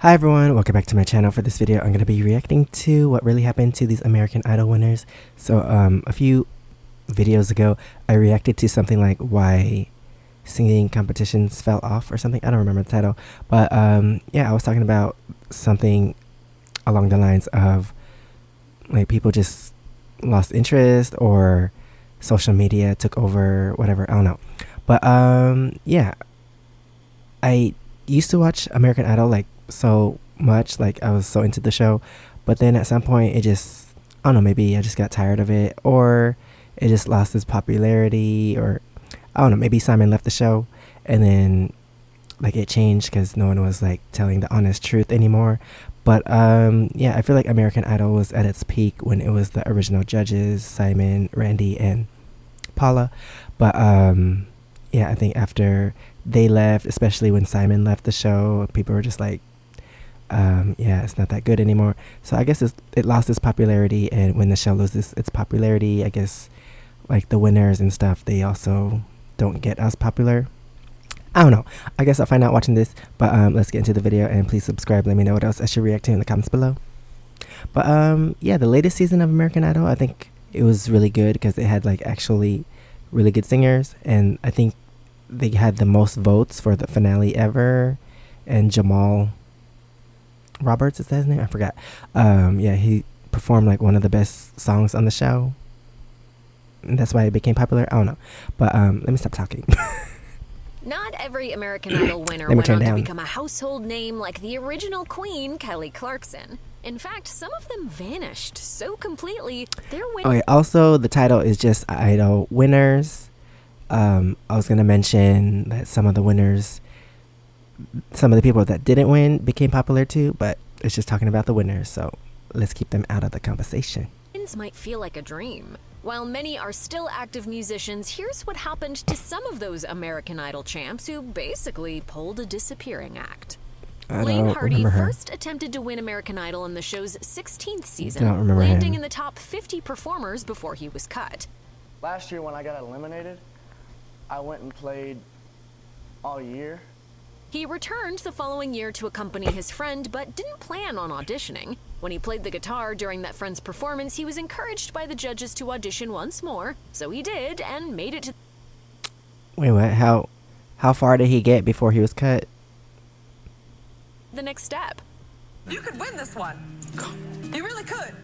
Hi everyone, welcome back to my channel. For this video I'm going to be reacting to what really happened to these American Idol winners. So a few videos ago I reacted to something like why singing competitions fell off or something. I don't remember the title, but yeah, I was talking about something along the lines of like people just lost interest or social media took over, whatever, I don't know. But yeah, I used to watch American Idol like so much, like I was so into the show, but then at some point it just, I don't know, maybe I just got tired of it, or it just lost its popularity, or I don't know, maybe Simon left the show and then like it changed because no one was like telling the honest truth anymore. But yeah, I feel like American Idol was at its peak when it was the original judges, Simon, Randy, and Paula. But yeah, I think after they left, especially when Simon left the show, people were just like, yeah, it's not that good anymore. So I guess it lost its popularity, and when the show loses its popularity, I guess like the winners and stuff, they also don't get as popular. I don't know. I guess I'll find out watching this, but let's get into the video, and please subscribe. Let me know what else I should react to in the comments below. But yeah, the latest season of American Idol, I think it was really good because it had like actually really good singers, and I think they had the most votes for the finale ever. And Jamal Roberts, is that his name? I forgot. Yeah, he performed like one of the best songs on the show, and that's why it became popular. I don't know, but let me stop talking. Not every American Idol winner went on to become a household name like the original queen, Kelly Clarkson. In fact, some of them vanished so completely, they're Okay, also the title is just Idol Winners. I was going to mention that some of the winners, some of the people that didn't win became popular too, but it's just talking about the winners, so let's keep them out of the conversation. Might feel like a dream. While many are still active musicians, here's what happened to some of those American Idol champs who basically pulled a disappearing act. Blaine Hardy first attempted to win American Idol in the show's 16th season, landing in the top 50 performers before he was cut. Last year when I got eliminated, I went and played all year. He returned the following year to accompany his friend, but didn't plan on auditioning. When he played the guitar during that friend's performance, he was encouraged by the judges to audition once more, so he did and made it to... Wait, what? How far did he get before he was cut? The next step. You could win this one. You really could.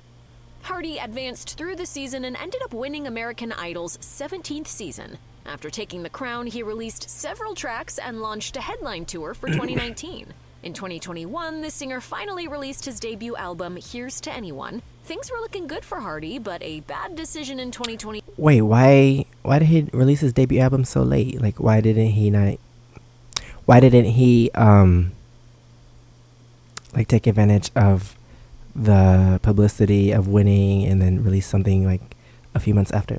Hardy advanced through the season and ended up winning American Idol's 17th season. After taking the crown, he released several tracks and launched a headline tour for 2019. In 2021, the singer finally released his debut album, Here's to Anyone. Things were looking good for Hardy, but a bad decision in 2020... Wait, why did he release his debut album so late? Like, why didn't he like take advantage of the publicity of winning and then release something like a few months after?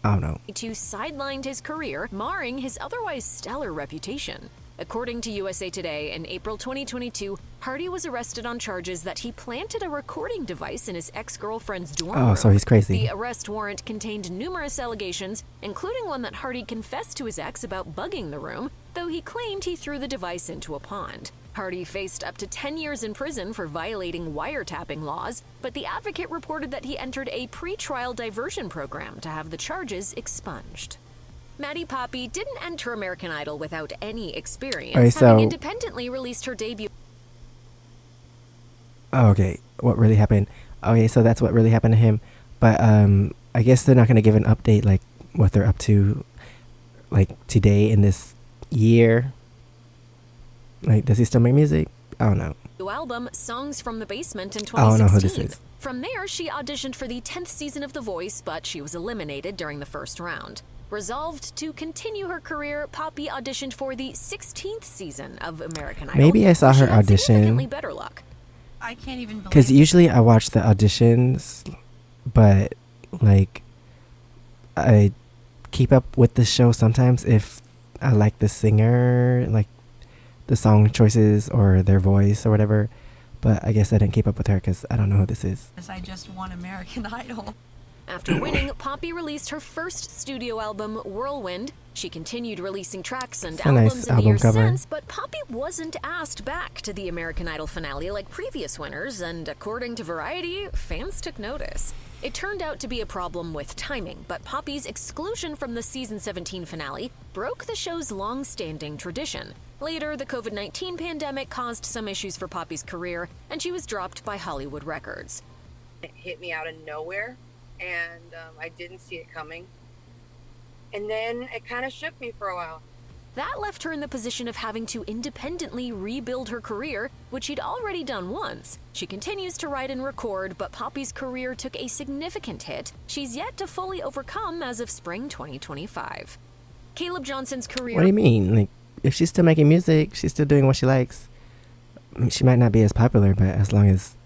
I don't know. Sidelined his career, marring his otherwise stellar reputation. According to USA Today, in April 2022, Hardy was arrested on charges that he planted a recording device in his ex-girlfriend's dorm room. Oh, so he's crazy. The arrest warrant contained numerous allegations, including one that Hardy confessed to his ex about bugging the room, though he claimed he threw the device into a pond. Hardy faced up to 10 years in prison for violating wiretapping laws, but the advocate reported that he entered a pre-trial diversion program to have the charges expunged. Maddie Poppy didn't enter American Idol without any experience, having independently released her debut. Oh, okay, what really happened? Okay, so that's what really happened to him. But I guess they're not going to give an update like what they're up to like today in this year. Like, does he still make music? I don't know. Album Songs from the Basement in 2016. I don't know who this is. From there, she auditioned for the 10th season of The Voice, but she was eliminated during the first round. Resolved to continue her career, Poppy auditioned for the 16th season of American Idol. Maybe I saw her audition. Better luck. I can't even believe. Because usually I watch the auditions, but like I keep up with the show sometimes if I like the singer, like the song choices or their voice or whatever. But I guess I didn't keep up with her because I don't know who this is. I just won American Idol. After winning, Poppy released her first studio album, Whirlwind. She continued releasing tracks and It's a nice albums in the album years cover. since, but Poppy wasn't asked back to the American Idol finale like previous winners, and according to Variety, fans took notice. It turned out to be a problem with timing, but Poppy's exclusion from the season 17 finale broke the show's long-standing tradition. Later, the COVID-19 pandemic caused some issues for Poppy's career, and she was dropped by Hollywood Records. It hit me out of nowhere, and I didn't see it coming. And then it kind of shook me for a while. That left her in the position of having to independently rebuild her career, which she'd already done once. She continues to write and record, but Poppy's career took a significant hit she's yet to fully overcome as of spring 2025. Caleb Johnson's career... What do you mean? Like, if she's still making music, she's still doing what she likes. I mean, she might not be as popular, but as long as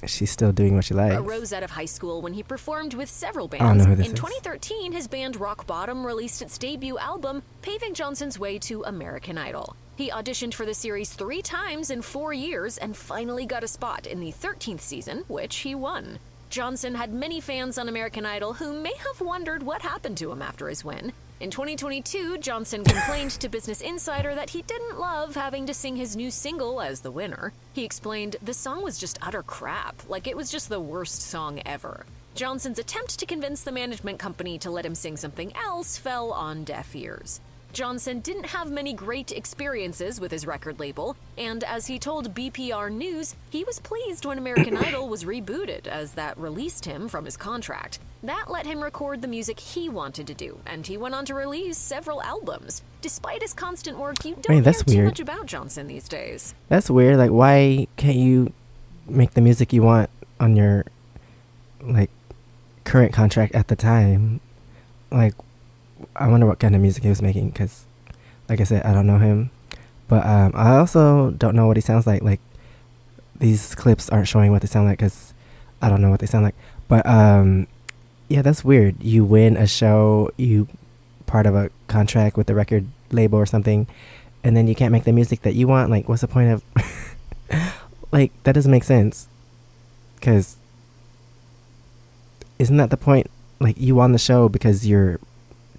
she's still doing what she likes. arose out of high school when he performed with several I don't bands. know who this In is. 2013, his band Rock Bottom released its debut album, paving Johnson's way to American Idol. He auditioned for the series 3 times in 4 years and finally got a spot in the 13th season, which he won. Johnson had many fans on American Idol who may have wondered what happened to him after his win. In 2022, Johnson complained to Business Insider that he didn't love having to sing his new single as the winner. He explained, "The song was just utter crap, like it was just the worst song ever." Johnson's attempt to convince the management company to let him sing something else fell on deaf ears. Johnson didn't have many great experiences with his record label, and as he told BPR News, he was pleased when American Idol was rebooted, as that released him from his contract. That let him record the music he wanted to do, and he went on to release several albums. Despite his constant work, you don't that's hear too weird. much about Johnson these days. That's weird. Like, why can't you make the music you want on your, like, current contract at the time? Like, I wonder what kind of music he was making, because, like I said, I don't know him. But I also don't know what he sounds like. Like, these clips aren't showing what they sound like, because I don't know what they sound like. But, yeah, that's weird. You win a show, you part of a contract with the record label or something, and then you can't make the music that you want. Like, what's the point of... like, that doesn't make sense. Because isn't that the point? Like, you won the show because you're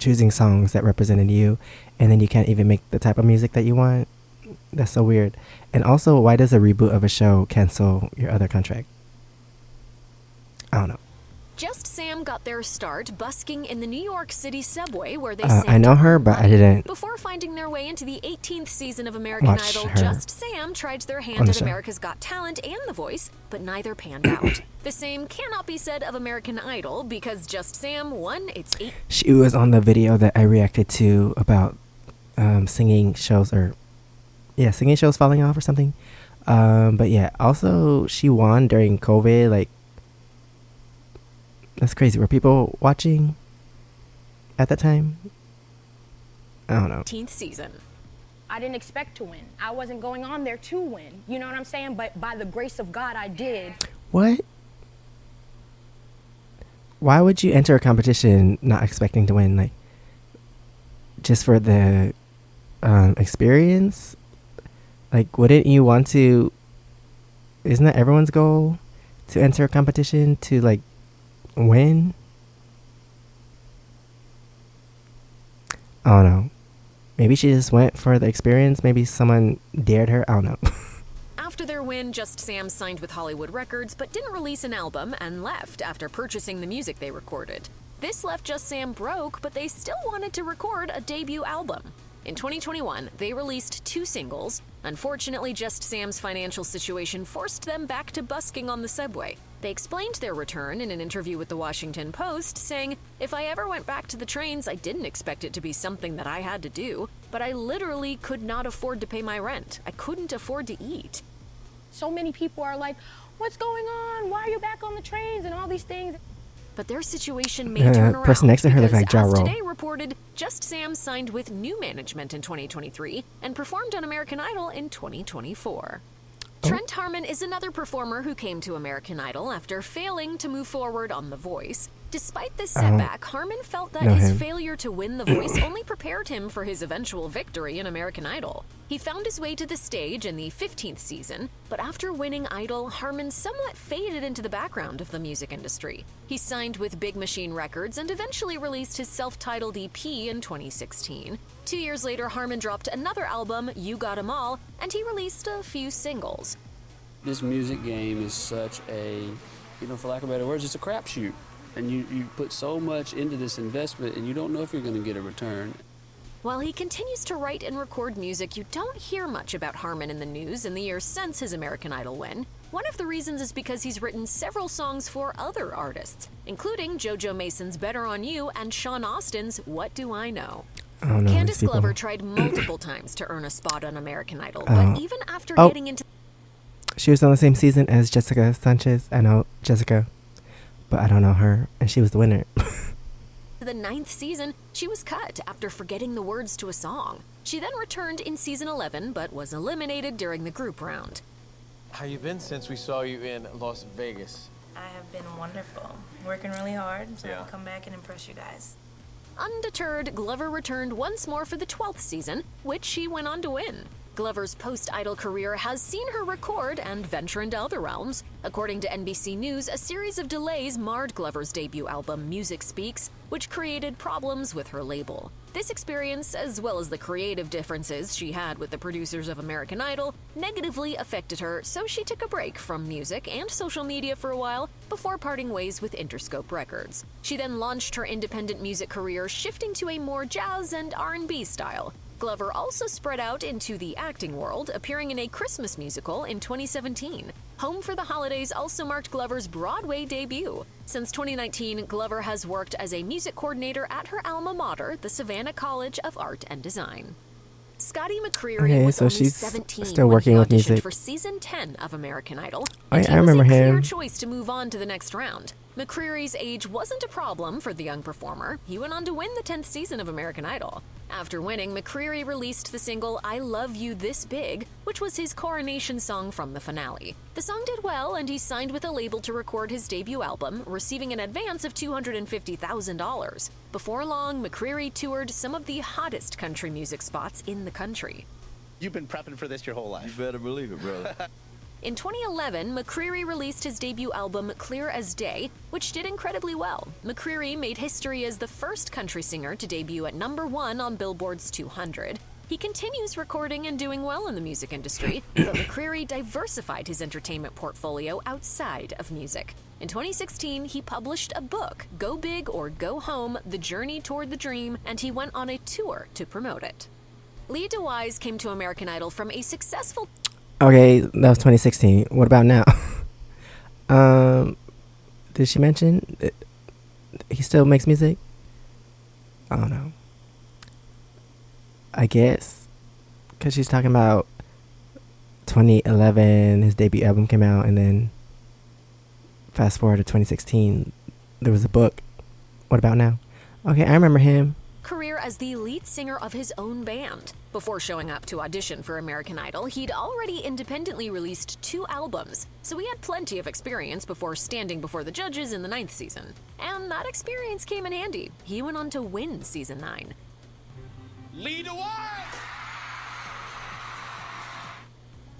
choosing songs that represented you, and then you can't even make the type of music that you want. That's so weird. And also, why does a reboot of a show cancel your other contract? I don't know. Just Sam got their start busking in the New York City subway where they I know her, but I didn't Before finding their way into the 18th season of American watch Idol, her Just Sam tried their on hand the at show. America's Got Talent and The Voice, but neither panned out. The same cannot be said of American Idol because Just Sam won its 8th She was on the video that I reacted to about singing shows falling off or something. But yeah, also she won during COVID. Like, that's crazy. Were people watching at that time? I don't know. 18th season. I didn't expect to win. I wasn't going on there to win. You know what I'm saying? But by the grace of God, I did. What? Why would you enter a competition not expecting to win? Like, just for the experience? Like, wouldn't you want to... Isn't that everyone's goal? To enter a competition to, like, win? I don't know. Maybe she just went for the experience. Maybe someone dared her. I don't know. After their win, Just Sam signed with Hollywood Records but didn't release an album and left after purchasing the music they recorded. This left Just Sam broke, but they still wanted to record a debut album. In 2021, they released 2 singles. Unfortunately, Just Sam's financial situation forced them back to busking on the subway. They explained their return in an interview with the Washington Post, saying, "If I ever went back to the trains, I didn't expect it to be something that I had to do, but I literally could not afford to pay my rent. I couldn't afford to eat." So many people are like, what's going on? Why are you back on the trains and all these things? But their situation may turn around. Person next to her looked because, like Ja as Rule. Today reported, Just Sam signed with new management in 2023 and performed on American Idol in 2024. Trent Harmon is another performer who came to American Idol after failing to move forward on The Voice. Despite this I don't setback, Harmon felt that know his him. failure to win The Voice only prepared him for his eventual victory in American Idol. He found his way to the stage in the 15th season, but after winning Idol, Harmon somewhat faded into the background of the music industry. He signed with Big Machine Records and eventually released his self-titled EP in 2016. 2 years later, Harmon dropped another album, You Got 'Em All, and he released a few singles. This music game is such a, for lack of better words, it's a crapshoot. And you put so much into this investment and you don't know if you're going to get a return. While he continues to write and record music, you don't hear much about Harmon in the news in the years since his American Idol win. One of the reasons is because he's written several songs for other artists, including JoJo Mason's Better On You and Sean Austin's What Do I Know? I don't know Candace these people. Glover tried multiple times to earn a spot on American Idol, but even after Oh. getting into She was on the same season as Jessica Sanchez. I know Jessica, but I don't know her, and she was the winner. the 9th season, she was cut after forgetting the words to a song. She then returned in season 11, but was eliminated during the group round. How you been since we saw you in Las Vegas? I have been wonderful. Working really hard so I Yeah. can come back and impress you guys. Undeterred, Glover returned once more for the 12th season, which she went on to win. Glover's post-Idol career has seen her record and venture into other realms. According to NBC News, a series of delays marred Glover's debut album, Music Speaks, which created problems with her label. This experience, as well as the creative differences she had with the producers of American Idol, negatively affected her, so she took a break from music and social media for a while before parting ways with Interscope Records. She then launched her independent music career, shifting to a more jazz and R&B style. Glover also spread out into the acting world, appearing in a Christmas musical in 2017. Home for the Holidays also marked Glover's Broadway debut. Since 2019, Glover has worked as a music coordinator at her alma mater, the Savannah College of Art and Design. Scotty McCreery Okay, was so only she's 17 still when working he with auditioned music. for season 10 of American Idol. I and he remember was a clear him. choice to move on to the next round. McCreary's age wasn't a problem for the young performer. He went on to win the 10th season of American Idol. After winning, McCreary released the single I Love You This Big, which was his coronation song from the finale. The song did well, and he signed with a label to record his debut album, receiving an advance of $250,000. Before long, McCreary toured some of the hottest country music spots in the country. You've been prepping for this your whole life. You better believe it, brother. In 2011, McCreary released his debut album, Clear as Day, which did incredibly well. McCreary made history as the first country singer to debut at #1 on Billboard's 200. He continues recording and doing well in the music industry, but McCreary diversified his entertainment portfolio outside of music. In 2016, he published a book, Go Big or Go Home, The Journey Toward the Dream, and he went on a tour to promote it. Leah DeWyze came to American Idol from a successful Okay, that was 2016. What about now? Did she mention that he still makes music? I don't know. I guess because she's talking about 2011, his debut album came out, and then fast forward to 2016, there was a book. What about now? Okay, I remember him. career as the lead singer of his own band. Before showing up to audition for American Idol, he'd already independently released 2 albums, so he had plenty of experience before standing before the judges in the 9th season. And that experience came in handy. He went on to win season 9. Lead the way!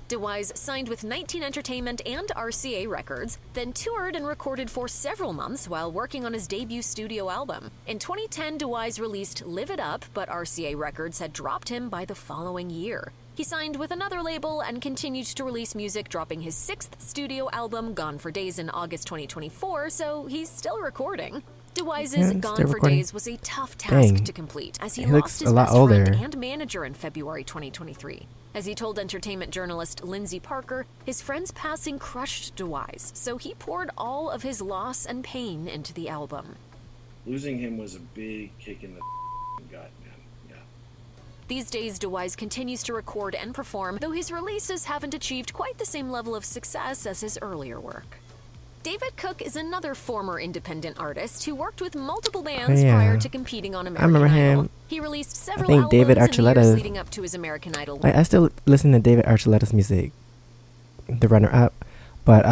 DeWyze signed with 19 Entertainment and RCA Records, then toured and recorded for several months while working on his debut studio album. In 2010, DeWyze released Live It Up, but RCA Records had dropped him by the following year. He signed with another label and continued to release music, dropping his 6th studio album, Gone for Days, in August 2024, so he's still recording. DeWyze's Gone for recording. Days was a tough task Dang. to complete, as he He looks lost his a lot best friend older. and manager in February 2023. As he told entertainment journalist Lindsay Parker, his friend's passing crushed DeWyze, so he poured all of his loss and pain into the album. Losing him was a big kick in the gut, man. Yeah. These days, DeWyze continues to record and perform, though his releases haven't achieved quite the same level of success as his earlier work. David Cook is another former independent artist who worked with multiple bands yeah. prior to competing on American remember Idol. him. He released several think albums David in the years Archuleta- leading up to his American Idol Like, win. I still listen to David Archuleta's music, the runner-up, but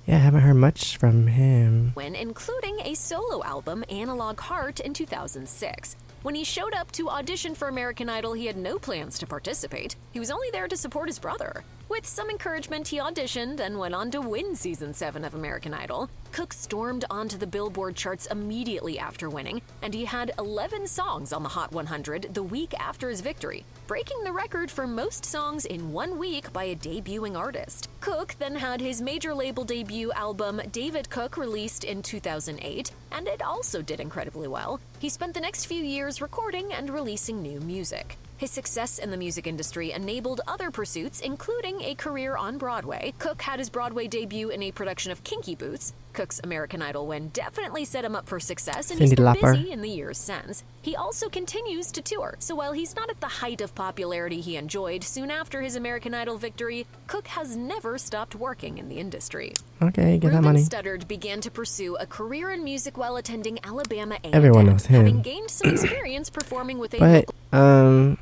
Yeah, I haven't heard much from him. When including a solo album, Analog Heart, in 2006. When he showed up to audition for American Idol, he had no plans to participate. He was only there to support his brother. With some encouragement, he auditioned and went on to win Season 7 of American Idol. Cook stormed onto the Billboard charts immediately after winning, and he had 11 songs on the Hot 100 the week after his victory, breaking the record for most songs in 1 week by a debuting artist. Cook then had his major label debut album, David Cook, released in 2008, and it also did incredibly well. He spent the next few years recording and releasing new music. His success in the music industry enabled other pursuits, including a career on Broadway. Cook had his Broadway debut in a production of Kinky Boots. Cook's American Idol win definitely set him up for success, and he's been busy in the years since. He also continues to tour, so while he's not at the height of popularity he enjoyed soon after his American Idol victory, Cook has never stopped working in the industry. Okay, get that money. Studdard began to pursue a career in music while attending Alabama A&M, Everyone knows him. having gained some experience performing with a local...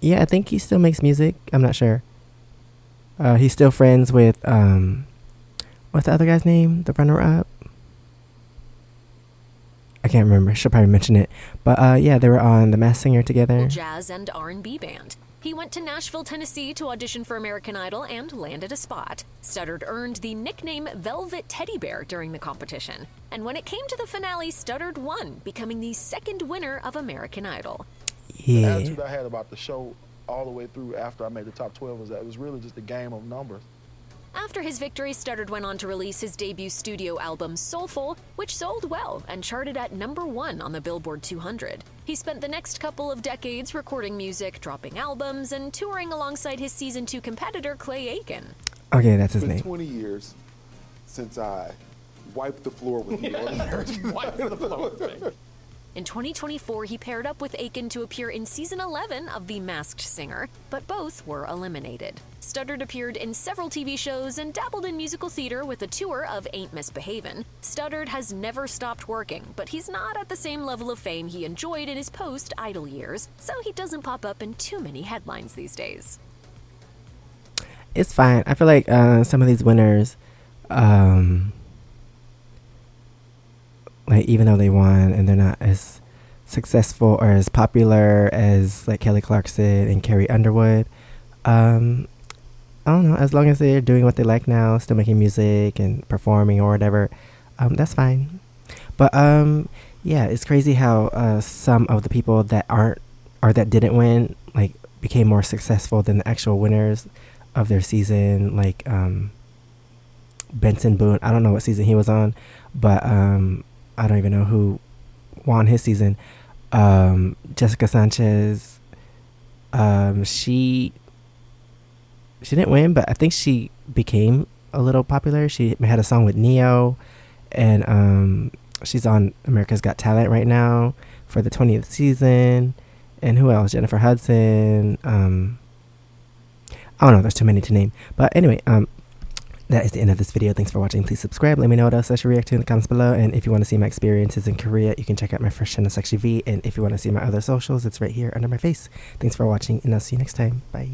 yeah, I think he still makes music. I'm not sure. He's still friends with, what's the other guy's name? The runner-up? I can't remember. She'll probably mention it. But, yeah, they were on The Masked Singer together. Jazz and R&B band. He went to Nashville, Tennessee to audition for American Idol and landed a spot. Studdard earned the nickname Velvet Teddy Bear during the competition. And when it came to the finale, Studdard won, becoming the second winner of American Idol. The attitude I had about the show all the way through after I made the top 12 was that it was really just a game of numbers. After his victory, Studdard went on to release his debut studio album, Soulful, which sold well and charted at #1 on the Billboard 200. He spent the next couple of decades recording music, dropping albums, and touring alongside his Season 2 competitor, Clay Aiken. Okay, that's his name. It's been 20 years since I wiped the floor with you. Wiped the floor with me. In 2024, he paired up with Aiken to appear in Season 11 of The Masked Singer, but both were eliminated. Studdard appeared in several TV shows and dabbled in musical theater with a tour of Ain't Misbehavin'. Studdard has never stopped working, but he's not at the same level of fame he enjoyed in his post-Idol years, so he doesn't pop up in too many headlines these days. It's fine. I feel like some of these winners, like, even though they won and they're not as successful or as popular as like Kelly Clarkson and Carrie Underwood, I don't know, as long as they're doing what they like now, still making music and performing or whatever, that's fine. But yeah, it's crazy how some of the people that aren't or that didn't win like became more successful than the actual winners of their season, like Benson Boone. I don't know what season he was on, but I don't even know who won his season. Jessica Sanchez, she didn't win, but I think she became a little popular. She had a song with Neo, and she's on America's Got Talent right now for the 20th season. And who else? Jennifer Hudson. I don't know. There's too many to name. But anyway, that is the end of this video. Thanks for watching. Please subscribe. Let me know what else I should react to in the comments below. And if you want to see my experiences in Korea, you can check out my first channel, SEKSHI V. And if you want to see my other socials, it's right here under my face. Thanks for watching, and I'll see you next time. Bye.